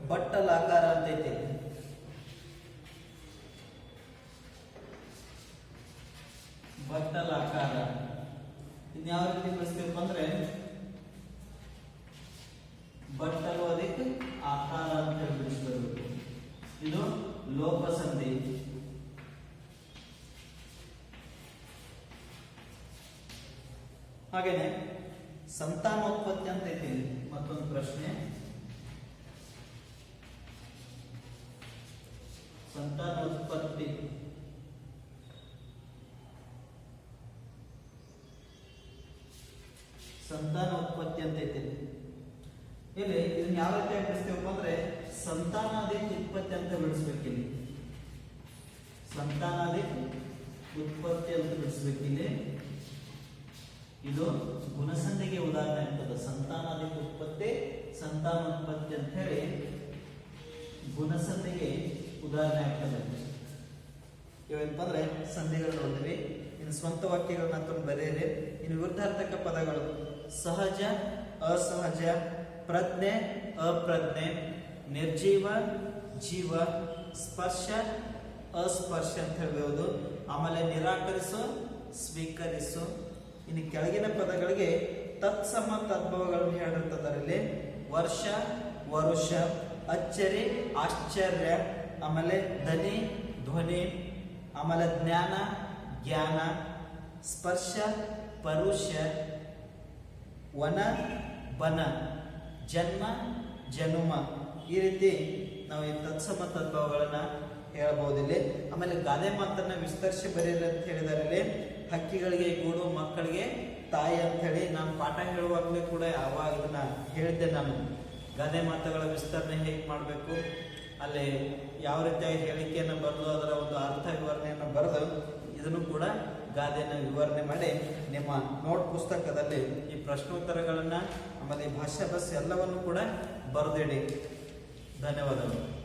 Speaker 1: ಬಟ್ಟಲಾಕಾರ ಅಂತ ಐತಿ. ಬಟ್ಟಲಾಕಾರ ಇನ್ನು ಯಾವ ರೀತಿ ಬಿಡಿಸ್ತೀವಪ್ಪ ಅಂದ್ರೆ, ಬಟ್ಟಲು ಅದಕ್ಕೆ ಆಕಾರ ಅಂತ ಹೇಳಿ ಬಿಡಿಸ್ಬೇಕು. ಇದು ಲೋಪ ಸಂಧಿ. ಹಾಗೇನೆ ಸಂತಾನೋತ್ಪತ್ತಿ ಅಂತ ಐತಿ. ಮತ್ತೊಂದು ಪ್ರಶ್ನೆ, ಸಂತಾನೋತ್ಪತ್ತಿ. ಸಂತಾನೋತ್ಪತ್ತಿ ಅಂತ ಐತಿ. ಇಲ್ಲಿ ಇದನ್ನ ಯಾವ ರೀತಿ ಬಿಡಿಸ್ತೀವಪ್ಪ ಅಂದ್ರೆ, ಸಂತಾನಾಧಿಕ ಉತ್ಪತ್ತಿ ಅಂತ ಬಿಡಿಸ್ಬೇಕಿಲ್ಲಿ. ಸಂತಾನಾಧಿಕ ಉತ್ಪತ್ತಿ ಅಂತ ಬಿಡಿಸ್ಬೇಕಿಲ್ಲಿ. ಇದು ಗುಣಸಂಧಿಗೆ ಉದಾಹರಣೆ ಆಗ್ತದೆ. ಸಂತಾನಾಧಿಕ ಉತ್ಪತ್ತಿ, ಸಂತಾನೋತ್ಪತ್ತಿ ಅಂತ ಹೇಳಿ ಗುಣಸಂಧಿಗೆ ಉದಾಹರಣೆ ಆಗ್ತದೆ. ಇವೇನಪ್ಪ ಅಂದ್ರೆ ಸಂಧಿಗಳು ನೋಡಿದ್ವಿ. ಇನ್ನು ಸ್ವಂತ ವಾಕ್ಯಗಳನ್ನ ತಂದು ಬರೆಯಿರಿ. ಇನ್ನು ವಿರುದ್ಧಾರ್ಥಕ ಪದಗಳು, ಸಹಜ, ಅಸಹಜ, ಪ್ರಜ್ಞೆ, ಅಪ್ರಜ್ಞೆ, ನಿರ್ಜೀವ, ಜೀವ, ಸ್ಪರ್ಶ, ಅಸ್ಪರ್ಶ ಅಂತ ಹೇಳ್ಬೋದು. ಆಮೇಲೆ ನಿರಾಕರಿಸು, ಸ್ವೀಕರಿಸು. ಇನ್ನು ಕೆಳಗಿನ ಪದಗಳಿಗೆ ತತ್ಸಮ ತದ್ಭವಗಳನ್ನು ಹೇಳಿರ್ತದಾರೆ ಇಲ್ಲಿ. ವರ್ಷ, ವರುಷ, ಅಚ್ಚರಿ, ಆಶ್ಚರ್ಯ, ಆಮೇಲೆ ಧನಿ, ಧ್ವನಿ, ಆಮೇಲೆ ಜ್ಞಾನ, ಜ್ಞಾನ, ಸ್ಪರ್ಶ, ಪರುಷ, ವನ, ಬನ, ಜನ್ಮ, ಜನುಮ. ಈ ರೀತಿ ನಾವು ಈ ತತ್ಸಮ ತದ್ಭವಗಳನ್ನ ಹೇಳಬಹುದಿಲ್ಲಿ. ಆಮೇಲೆ ಗಾದೆ ಮಾತನ್ನ ವಿಸ್ತರಿಸಿ ಬರೀರಿ ಅಂತ ಹೇಳಿದಾರೆ ಇಲ್ಲಿ. ಹಕ್ಕಿಗಳಿಗೆ ಗೂಡು, ಮಕ್ಕಳಿಗೆ ತಾಯಿ ಅಂತ ಹೇಳಿ ನಾನು ಪಾಠ ಹೇಳುವಾಗಲೇ ಕೂಡ ಅವಾಗ ಇದನ್ನ ಹೇಳಿದ್ದೆ. ನಾನು ಗಾದೆ ಮಾತುಗಳ ವಿಸ್ತರಣೆ ಹೇಗೆ ಮಾಡಬೇಕು, ಅಲ್ಲಿ ಯಾವ ರೀತಿಯಾಗಿ ಹೇಳಿಕೆಯನ್ನು ಬರೆದು ಅದರ ಒಂದು ಅರ್ಥ ವಿವರಣೆಯನ್ನು ಬರೆದು ಇದನ್ನು ಕೂಡ ಗಾದೆಯನ್ನು ವಿವರಣೆ ಮಾಡಿ ನಿಮ್ಮ ನೋಟ್ ಪುಸ್ತಕದಲ್ಲಿ ಈ ಪ್ರಶ್ನೋತ್ತರಗಳನ್ನ ಆಮೇಲೆ ಈ ಭಾಷಾ ಬಸ್ ಎಲ್ಲವನ್ನು ಕೂಡ ಬರೆದಿಡಿ. ಧನ್ಯವಾದಗಳು.